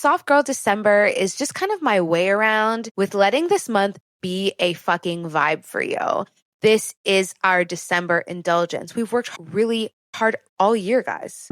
Soft Girl December is just kind of my way around with letting this month be a fucking vibe for you. This is our December indulgence. We've worked really hard all year, guys.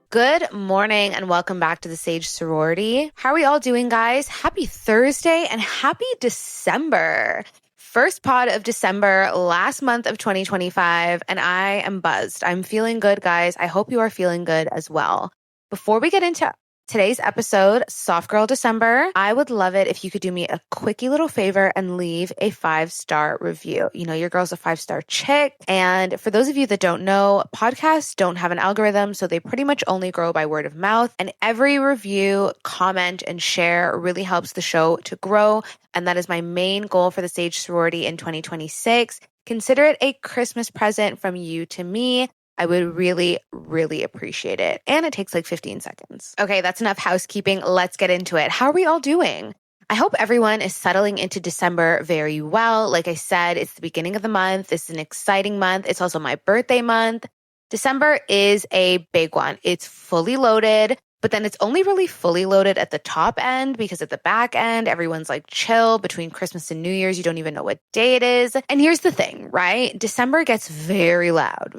Good morning and welcome back to the Sage Sorority. How are we all doing, guys? Happy Thursday and happy December. First pod of December, last month of 2025, and I am buzzed. I'm feeling good, guys. I hope you are feeling good as well. Before we get into today's episode, Soft Girl December, I would love it if you could do me a quickie little favor and leave a 5-star review. You know, your girl's a 5-star chick. And for those of you that don't know, podcasts don't have an algorithm, so they pretty much only grow by word of mouth. And every review, comment, and share really helps the show to grow. And that is my main goal for the Sage Sorority in 2026. Consider it a Christmas present from you to me. I would really, really appreciate it. And it takes like 15 seconds. Okay, that's enough housekeeping. Let's get into it. How are we all doing? I hope everyone is settling into December very well. Like I said, it's the beginning of the month. It's an exciting month. It's also my birthday month. December is a big one. It's fully loaded, but then it's only really fully loaded at the top end because at the back end, everyone's like chill between Christmas and New Year's. You don't even know what day it is. And here's the thing, right? December gets very loud,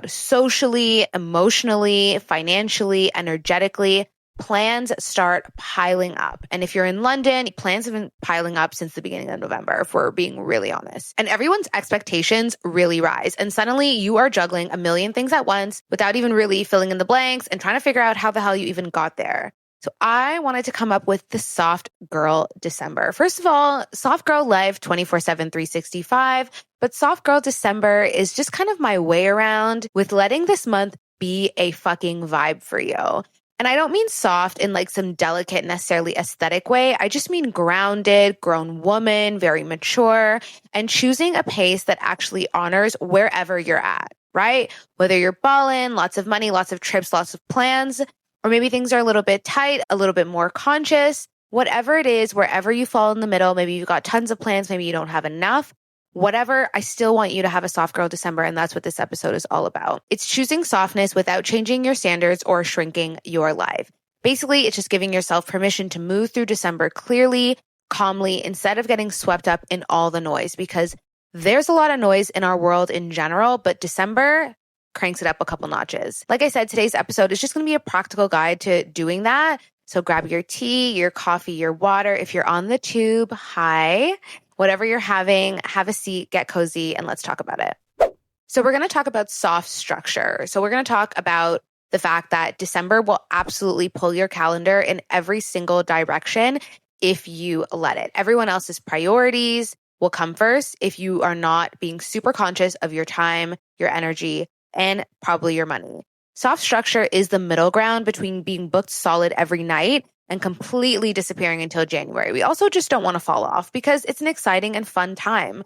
socially, emotionally, financially, energetically. Plans start piling up. And if you're in London, plans have been piling up since the beginning of November, if we're being really honest. And everyone's expectations really rise. And suddenly you are juggling a million things at once without even really filling in the blanks and trying to figure out how the hell you even got there. So I wanted to come up with the Soft Girl December. First of all, Soft Girl Life 24/7, 365. But Soft Girl December is just kind of my way around with letting this month be a fucking vibe for you. And I don't mean soft in like some delicate, necessarily aesthetic way. I just mean grounded, grown woman, very mature, and choosing a pace that actually honors wherever you're at, right? Whether you're ballin', lots of money, lots of trips, lots of plans, or maybe things are a little bit tight, a little bit more conscious, whatever it is, wherever you fall in the middle, maybe you've got tons of plans, maybe you don't have enough. Whatever, I still want you to have a Soft Girl December, and that's what this episode is all about. It's choosing softness without changing your standards or shrinking your life. Basically, it's just giving yourself permission to move through December clearly, calmly, instead of getting swept up in all the noise, because there's a lot of noise in our world in general, but December cranks it up a couple notches. Like I said, today's episode is just going to be a practical guide to doing that. So grab your tea, your coffee, your water. If you're on the tube, hi. Whatever you're having, have a seat, get cozy, and let's talk about it. So we're going to talk about soft structure. So we're going to talk about the fact that December will absolutely pull your calendar in every single direction if you let it. Everyone else's priorities will come first if you are not being super conscious of your time, your energy, and probably your money. Soft structure is the middle ground between being booked solid every night and completely disappearing until January. We also just don't want to fall off because it's an exciting and fun time.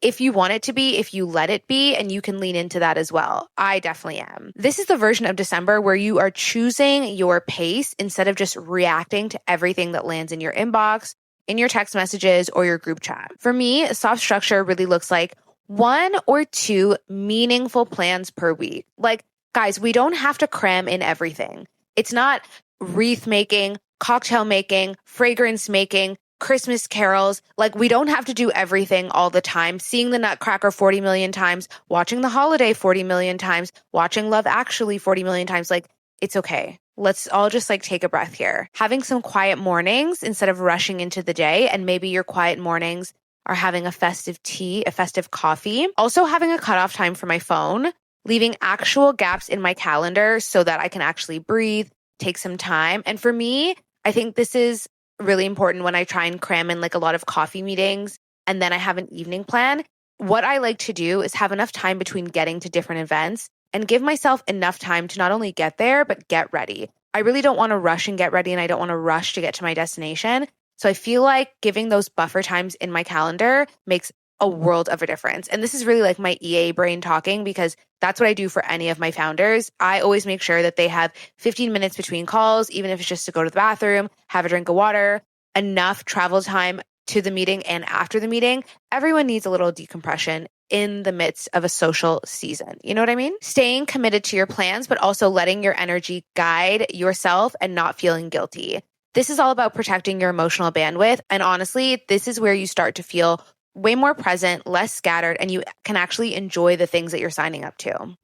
If you want it to be, if you let it be, and you can lean into that as well. I definitely am. This is the version of December where you are choosing your pace instead of just reacting to everything that lands in your inbox, in your text messages, or your group chat. For me, soft structure really looks like 1 or 2 meaningful plans per week. Like, guys, we don't have to cram in everything. It's not wreath making, cocktail making, fragrance making, Christmas carols. Like, we don't have to do everything all the time. Seeing the Nutcracker 40 million times, watching The Holiday 40 million times, watching Love Actually 40 million times. Like, it's okay. Let's all just like take a breath here. Having some quiet mornings instead of rushing into the day. And maybe your quiet mornings are having a festive tea, a festive coffee. Also having a cutoff time for my phone, leaving actual gaps in my calendar so that I can actually breathe, take some time. And for me, I think this is really important when I try and cram in like a lot of coffee meetings and then I have an evening plan. What I like to do is have enough time between getting to different events and give myself enough time to not only get there, but get ready. I really don't want to rush and get ready, and I don't want to rush to get to my destination. So I feel like giving those buffer times in my calendar makes a world of a difference. And this is really like my EA brain talking, because that's what I do for any of my founders. I always make sure that they have 15 minutes between calls, even if it's just to go to the bathroom, have a drink of water, enough travel time to the meeting and after the meeting, everyone needs a little decompression in the midst of a social season. You know what I mean? Staying committed to your plans, but also letting your energy guide yourself and not feeling guilty. This is all about protecting your emotional bandwidth. And honestly, this is where you start to feel way more present, less scattered, and you can actually enjoy the things that you're signing up to.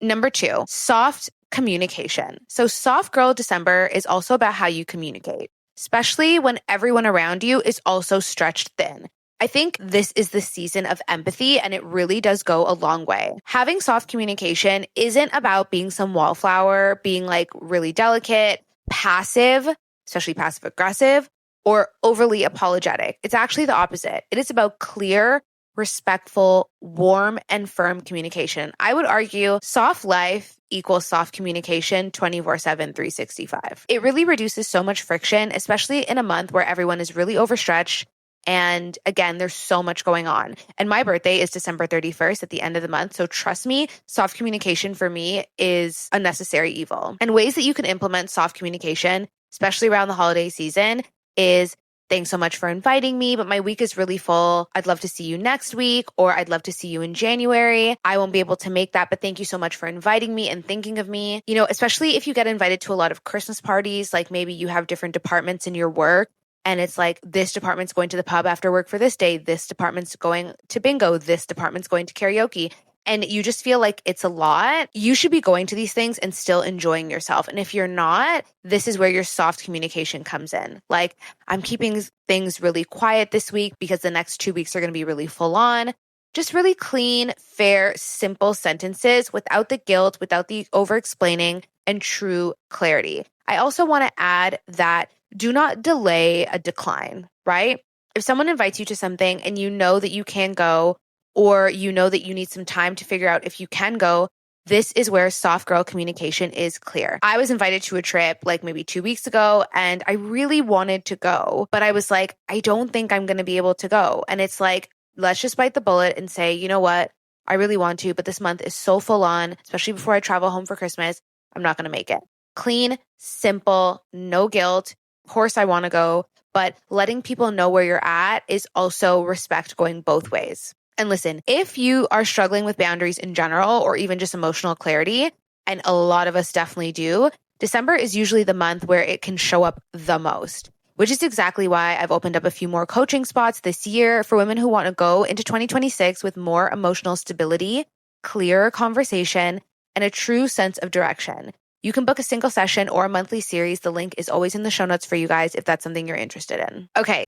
Number 2, soft communication. So soft girl December is also about how you communicate, especially when everyone around you is also stretched thin. I think this is the season of empathy, and it really does go a long way. Having soft communication isn't about being some wallflower, being like really delicate, passive, especially passive aggressive, or overly apologetic. It's actually the opposite. It is about clear, respectful, warm, and firm communication. I would argue soft life equals soft communication 24/7, 365. It really reduces so much friction, especially in a month where everyone is really overstretched. And again, there's so much going on. And my birthday is December 31st at the end of the month. So trust me, soft communication for me is a necessary evil. And ways that you can implement soft communication, especially around the holiday season, is thanks so much for inviting me, but my week is really full. I'd love to see you next week, or I'd love to see you in January. I won't be able to make that, but thank you so much for inviting me and thinking of me. You know, especially if you get invited to a lot of Christmas parties, like maybe you have different departments in your work. And it's like, this department's going to the pub after work for this day. This department's going to bingo. This department's going to karaoke. And you just feel like it's a lot. You should be going to these things and still enjoying yourself. And if you're not, this is where your soft communication comes in. Like, I'm keeping things really quiet this week because the next 2 weeks are going to be really full on. Just really clean, fair, simple sentences without the guilt, without the over-explaining, and true clarity. I also want to add that do not delay a decline, right? If someone invites you to something and you know that you can go, or you know that you need some time to figure out if you can go, this is where soft girl communication is clear. I was invited to a trip like maybe 2 weeks ago, and I really wanted to go, but I was like, I don't think I'm going to be able to go. And it's like, let's just bite the bullet and say, you know what? I really want to, but this month is so full on, especially before I travel home for Christmas. I'm not going to make it. Clean, simple, no guilt. Of course I want to go, but letting people know where you're at is also respect going both ways. And listen, if you are struggling with boundaries in general, or even just emotional clarity, and a lot of us definitely do, December is usually the month where it can show up the most, which is exactly why I've opened up a few more coaching spots this year for women who want to go into 2026 with more emotional stability, clearer conversation, and a true sense of direction. You can book a single session or a monthly series. The link is always in the show notes for you guys if that's something you're interested in. Okay,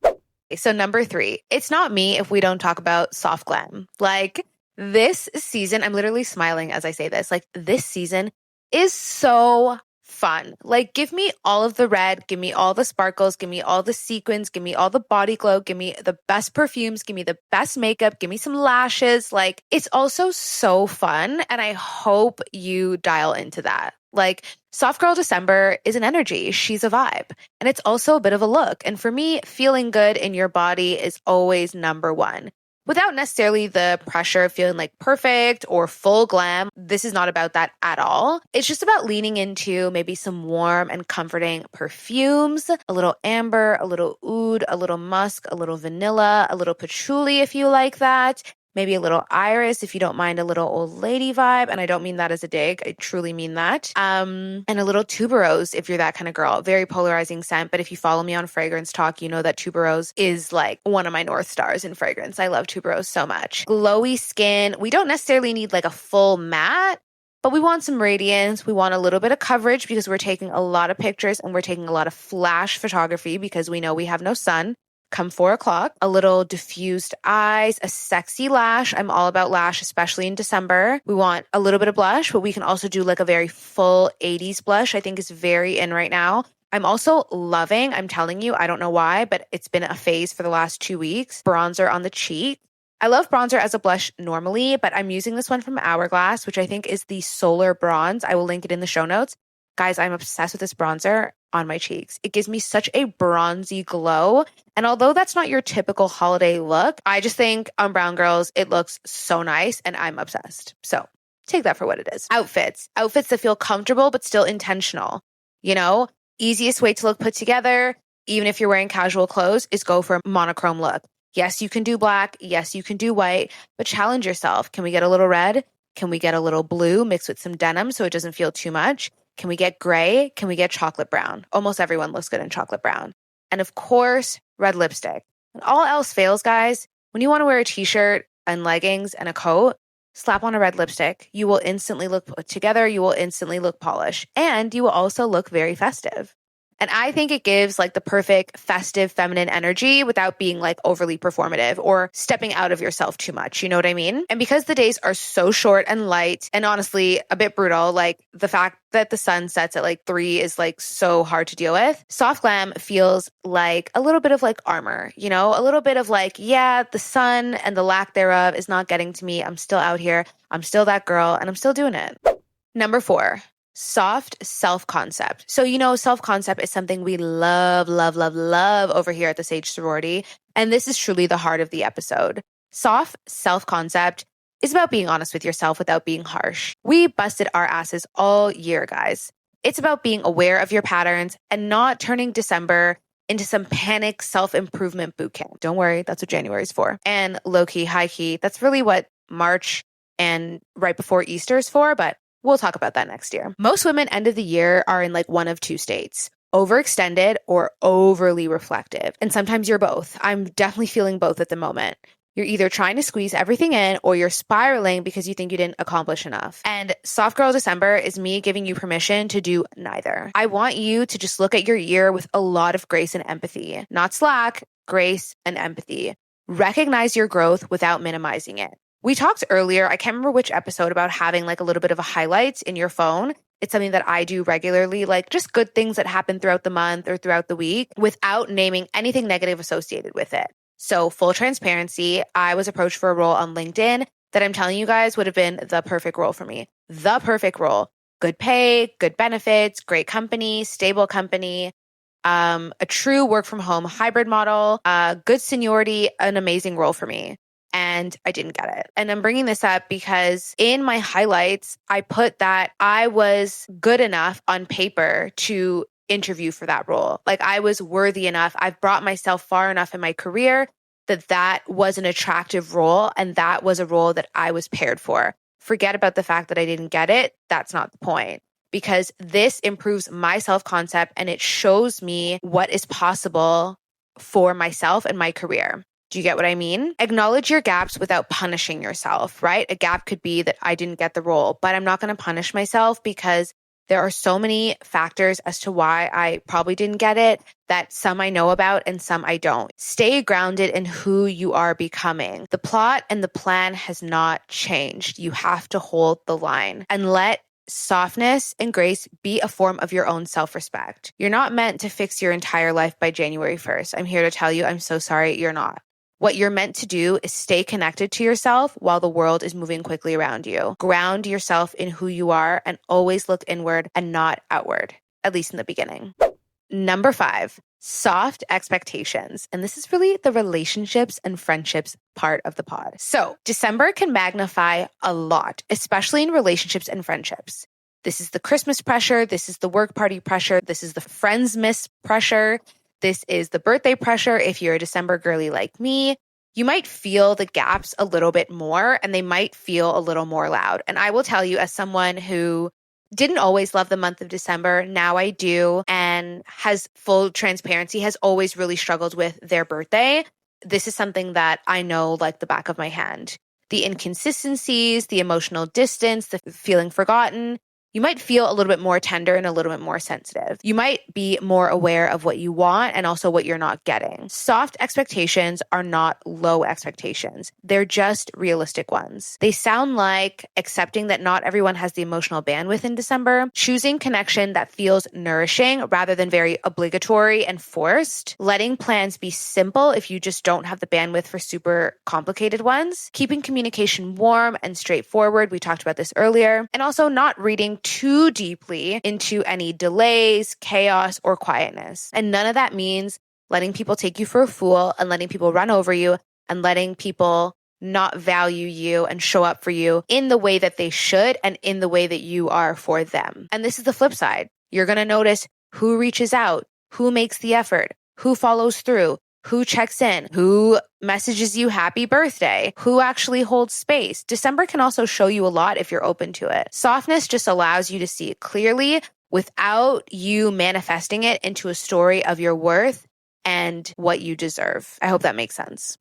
so number 3, it's not me if we don't talk about soft glam. Like, this season, I'm literally smiling as I say this, like, this season is so fun. Like, give me all of the red, give me all the sparkles, give me all the sequins, give me all the body glow, give me the best perfumes, give me the best makeup, give me some lashes. Like, it's also so fun, and I hope you dial into that. Like, soft girl December is an energy. She's a vibe. And it's also a bit of a look. And for me, feeling good in your body is always number one. Without necessarily the pressure of feeling like perfect or full glam. This is not about that at all. It's just about leaning into maybe some warm and comforting perfumes, a little amber, a little oud, a little musk, a little vanilla, a little patchouli if you like that. Maybe a little iris if you don't mind a little old lady vibe. And I don't mean that as a dig. I truly mean that. And a little tuberose if you're that kind of girl. Very polarizing scent. But if you follow me on Fragrance Talk, you know that tuberose is like one of my North Stars in fragrance. I love tuberose so much. Glowy skin. We don't necessarily need like a full matte, but we want some radiance. We want a little bit of coverage because we're taking a lot of pictures and we're taking a lot of flash photography because we know we have no sun. Come 4 o'clock, a little diffused eyes, a sexy lash. I'm all about lash, especially in December. We want a little bit of blush, but we can also do like a very full 80s blush. I think is very in right now. I'm also loving, I'm telling you, I don't know why, but it's been a phase for the last 2 weeks, bronzer on the cheek. I love bronzer as a blush normally, but I'm using this one from Hourglass, which I think is the Solar Bronze. I will link it in the show notes. Guys, I'm obsessed with this bronzer on my cheeks. It gives me such a bronzy glow. And although that's not your typical holiday look, I just think on brown girls, it looks so nice and I'm obsessed. So take that for what it is. Outfits that feel comfortable, but still intentional. You know, easiest way to look put together. even if you're wearing casual clothes, is go for a monochrome look. Yes, you can do black. Yes, you can do white, but challenge yourself. Can we get a little red? Can we get a little blue mixed with some denim so it doesn't feel too much? Can we get gray? Can we get chocolate brown? Almost everyone looks good in chocolate brown. And of course, red lipstick. When all else fails, guys, when you want to wear a t-shirt and leggings and a coat, slap on a red lipstick. You will instantly look put together. You will instantly look polished. And you will also look very festive. And I think it gives like the perfect festive feminine energy without being like overly performative or stepping out of yourself too much. You know what I mean? And because the days are so short and light and honestly a bit brutal, like the fact that the sun sets at like 3 is like so hard to deal with. Soft glam feels like a little bit of like armor, you know, a little bit of like, yeah, the sun and the lack thereof is not getting to me. I'm still out here. I'm still that girl and I'm still doing it. Number 4. Soft self-concept. So, you know, self-concept is something we love, love, love, love over here at the Sage Sorority. And this is truly the heart of the episode. Soft self-concept is about being honest with yourself without being harsh. We busted our asses all year, guys. It's about being aware of your patterns and not turning December into some panic self-improvement boot camp. Don't worry, that's what January is for. And low-key, high-key, that's really what March and right before Easter is for, but we'll talk about that next year. Most women end of the year are in like one of two states, overextended or overly reflective. And sometimes you're both. I'm definitely feeling both at the moment. You're either trying to squeeze everything in or you're spiraling because you think you didn't accomplish enough. And Soft Girl December is me giving you permission to do neither. I want you to just look at your year with a lot of grace and empathy, not slack, grace and empathy. Recognize your growth without minimizing it. We talked earlier, I can't remember which episode, about having like a little bit of a highlights in your phone. It's something that I do regularly, like just good things that happen throughout the month or throughout the week without naming anything negative associated with it. So full transparency, I was approached for a role on LinkedIn that I'm telling you guys would have been the perfect role for me. The perfect role. Good pay, good benefits, great company, stable company, a true work from home hybrid model, good seniority, an amazing role for me. And I didn't get it. And I'm bringing this up because in my highlights, I put that I was good enough on paper to interview for that role. Like I was worthy enough. I've brought myself far enough in my career that that was an attractive role. And that was a role that I was paired for. Forget about the fact that I didn't get it. That's not the point. Because this improves my self-concept and it shows me what is possible for myself and my career. Do you get what I mean? Acknowledge your gaps without punishing yourself, right? A gap could be that I didn't get the role, but I'm not going to punish myself because there are so many factors as to why I probably didn't get it that some I know about and some I don't. Stay grounded in who you are becoming. The plot and the plan has not changed. You have to hold the line and let softness and grace be a form of your own self-respect. You're not meant to fix your entire life by January 1st. I'm here to tell you, I'm so sorry, you're not. What you're meant to do is stay connected to yourself while the world is moving quickly around you. Ground yourself in who you are and always look inward and not outward, at least in the beginning. Number 5, soft expectations. And this is really the relationships and friendships part of the pod. So December can magnify a lot, especially in relationships and friendships. This is the Christmas pressure. This is the work party pressure. This is the friends miss pressure. This is the birthday pressure. If you're a December girly like me, you might feel the gaps a little bit more and they might feel a little more loud. And I will tell you, as someone who didn't always love the month of December, now I do, and has full transparency, has always really struggled with their birthday. This is something that I know like the back of my hand. The inconsistencies, the emotional distance, the feeling forgotten. You might feel a little bit more tender and a little bit more sensitive. You might be more aware of what you want and also what you're not getting. Soft expectations are not low expectations. They're just realistic ones. They sound like accepting that not everyone has the emotional bandwidth in December, choosing connection that feels nourishing rather than very obligatory and forced, letting plans be simple if you just don't have the bandwidth for super complicated ones, keeping communication warm and straightforward. We talked about this earlier, and also not reading too deeply into any delays, chaos, or quietness. And none of that means letting people take you for a fool and letting people run over you and letting people not value you and show up for you in the way that they should and in the way that you are for them. And this is the flip side. You're going to notice who reaches out, who makes the effort, who follows through, who checks in, who messages you happy birthday, who actually holds space. December can also show you a lot if you're open to it. Softness just allows you to see it clearly without you manifesting it into a story of your worth and what you deserve. I hope that makes sense.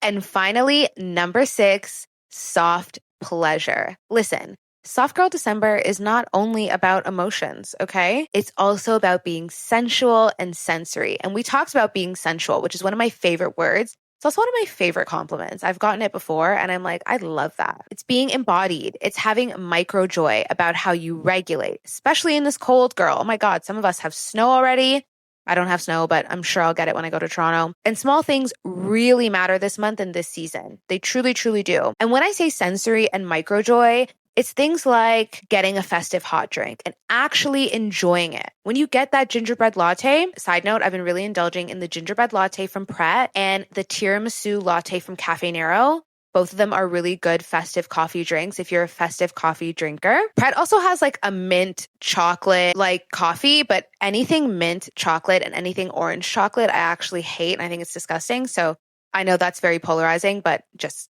And finally, number 6, soft pleasure. Listen, Soft Girl December is not only about emotions, okay? It's also about being sensual and sensory. And we talked about being sensual, which is one of my favorite words. It's also one of my favorite compliments. I've gotten it before and I'm like, I love that. It's being embodied. It's having micro joy about how you regulate, especially in this cold, girl. Oh my God, some of us have snow already. I don't have snow, but I'm sure I'll get it when I go to Toronto. And small things really matter this month and this season. They truly, truly do. And when I say sensory and micro joy, it's things like getting a festive hot drink and actually enjoying it. When you get that gingerbread latte, side note, I've been really indulging in the gingerbread latte from Pret and the tiramisu latte from Cafe Nero. Both of them are really good festive coffee drinks if you're a festive coffee drinker. Pret also has like a mint chocolate like coffee, but anything mint chocolate and anything orange chocolate, I actually hate and I think it's disgusting. So I know that's very polarizing, but just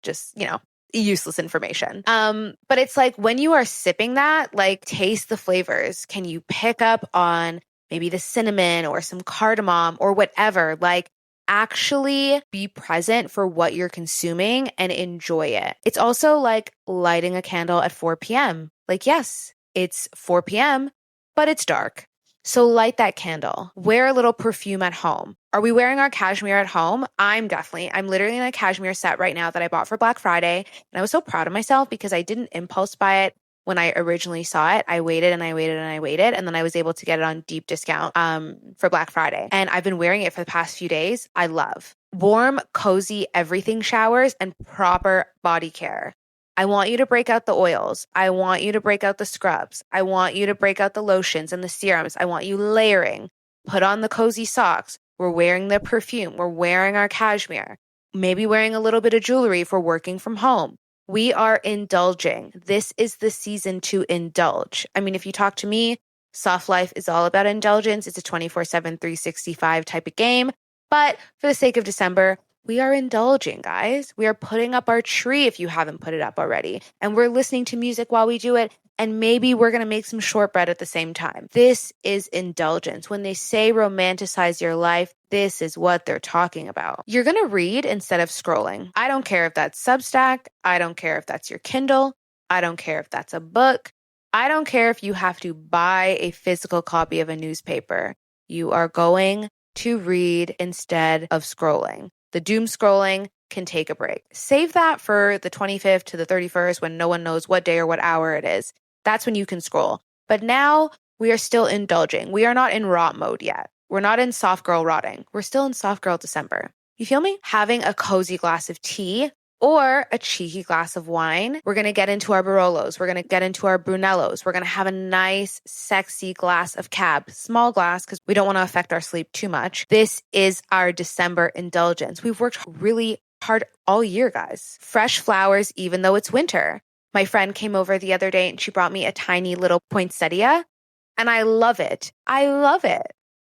useless information. But it's like when you are sipping that, like taste the flavors. Can you pick up on maybe the cinnamon or some cardamom or whatever? Like actually be present for what you're consuming and enjoy it. It's also like lighting a candle at 4 p.m. Like, yes, it's 4 p.m., but it's dark. So light that candle. Wear a little perfume at home. Are we wearing our cashmere at home? I'm literally in a cashmere set right now that I bought for Black Friday. And I was so proud of myself because I didn't impulse buy it when I originally saw it. I waited and I waited and I waited. And then I was able to get it on deep discount for Black Friday. And I've been wearing it for the past few days. I love warm, cozy everything showers and proper body care. I want you to break out the oils. I want you to break out the scrubs. I want you to break out the lotions and the serums. I want you layering. Put on the cozy socks. We're wearing the perfume. We're wearing our cashmere. Maybe wearing a little bit of jewelry if we're working from home. We are indulging. This is the season to indulge. I mean, if you talk to me, soft life is all about indulgence. It's a 24/7, 365 type of game. But for the sake of December, we are indulging, guys. We are putting up our tree if you haven't put it up already. And we're listening to music while we do it. And maybe we're going to make some shortbread at the same time. This is indulgence. When they say romanticize your life, this is what they're talking about. You're going to read instead of scrolling. I don't care if that's Substack. I don't care if that's your Kindle. I don't care if that's a book. I don't care if you have to buy a physical copy of a newspaper. You are going to read instead of scrolling. The doom scrolling can take a break. Save that for the 25th to the 31st when no one knows what day or what hour it is. That's when you can scroll. But now we are still indulging. We are not in rot mode yet. We're not in soft girl rotting. We're still in soft girl December. You feel me? Having a cozy glass of tea or a cheeky glass of wine. We're going to get into our Barolos. We're going to get into our Brunellos. We're going to have a nice, sexy glass of Cab. Small glass because we don't want to affect our sleep too much. This is our December indulgence. We've worked really hard all year, guys. Fresh flowers, even though it's winter. My friend came over the other day and she brought me a tiny little poinsettia and I love it. I love it.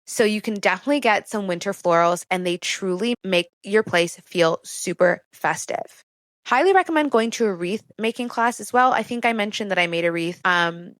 So you can definitely get some winter florals and they truly make your place feel super festive. Highly recommend going to a wreath making class as well. I think I mentioned that I made a wreath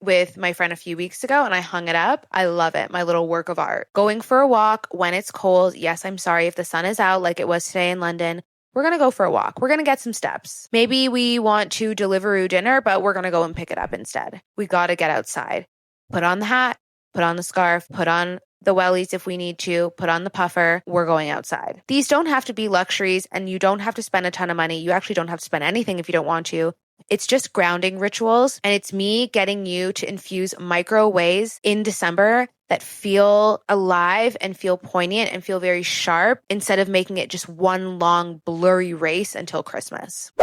with my friend a few weeks ago and I hung it up. I love it. My little work of art. Going for a walk when it's cold. Yes, I'm sorry if the sun is out like it was today in London. We're going to go for a walk. We're going to get some steps. Maybe we want to Deliveroo dinner, but we're going to go and pick it up instead. We got to get outside. Put on the hat, put on the scarf, put on the wellies if we need to, put on the puffer. We're going outside. These don't have to be luxuries and you don't have to spend a ton of money. You actually don't have to spend anything if you don't want to. It's just grounding rituals. And it's me getting you to infuse micro ways in December that feel alive and feel poignant and feel very sharp instead of making it just one long blurry race until Christmas.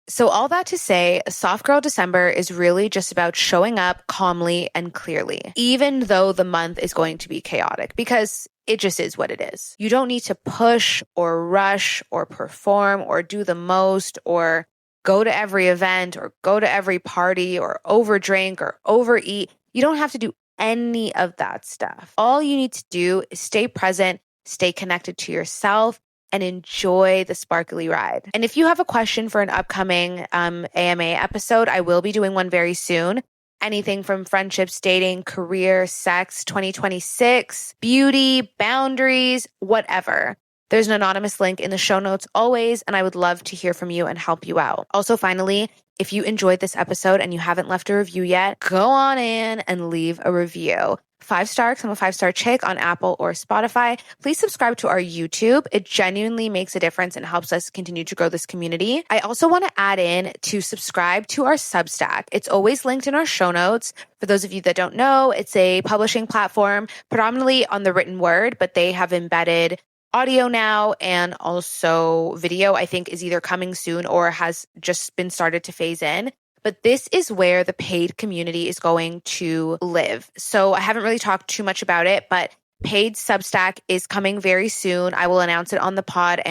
So all that to say, Soft Girl December is really just about showing up calmly and clearly, even though the month is going to be chaotic because it just is what it is. You don't need to push or rush or perform or do the most or go to every event or go to every party or overdrink or overeat. You don't have to do any of that stuff. All you need to do is stay present, stay connected to yourself, and enjoy the sparkly ride. And if you have a question for an upcoming AMA episode, I will be doing one very soon. Anything from friendships, dating, career, sex, 2026, beauty, boundaries, whatever. There's an anonymous link in the show notes always, and I would love to hear from you and help you out. Also, finally, if you enjoyed this episode and you haven't left a review yet, go on in and leave a review. 5-star, because I'm a 5-star chick on Apple or Spotify. Please subscribe to our YouTube. It genuinely makes a difference and helps us continue to grow this community. I also want to add in to subscribe to our Substack. It's always linked in our show notes. For those of you that don't know, it's a publishing platform predominantly on the written word, but they have embedded audio now, and also video, I think, is either coming soon or has just been started to phase in. But this is where the paid community is going to live. So I haven't really talked too much about it, but paid Substack is coming very soon. I will announce it on the pod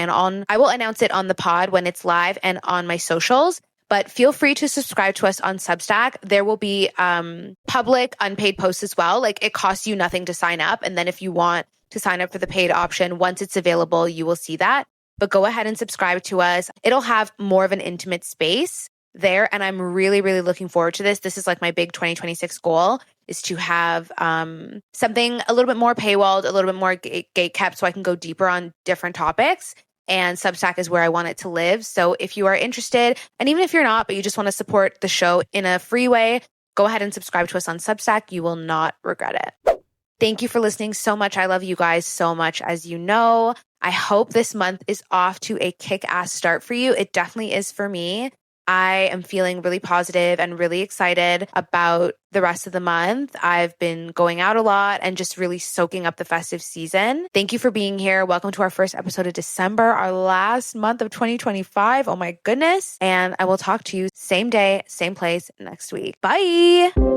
when it's live and on my socials. But feel free to subscribe to us on Substack. There will be public unpaid posts as well. Like, it costs you nothing to sign up. And then if you want to sign up for the paid option, once it's available, you will see that. But go ahead and subscribe to us. It'll have more of an intimate space there. And I'm really, really looking forward to this. This is like my big 2026 goal, is to have something a little bit more paywalled, a little bit more gate kept, so I can go deeper on different topics. And Substack is where I want it to live. So if you are interested, and even if you're not, but you just want to support the show in a free way, go ahead and subscribe to us on Substack. You will not regret it. Thank you for listening so much. I love you guys so much, as you know. I hope this month is off to a kick-ass start for you. It definitely is for me. I am feeling really positive and really excited about the rest of the month. I've been going out a lot and just really soaking up the festive season. Thank you for being here. Welcome to our first episode of December, our last month of 2025. Oh my goodness. And I will talk to you same day, same place next week. Bye.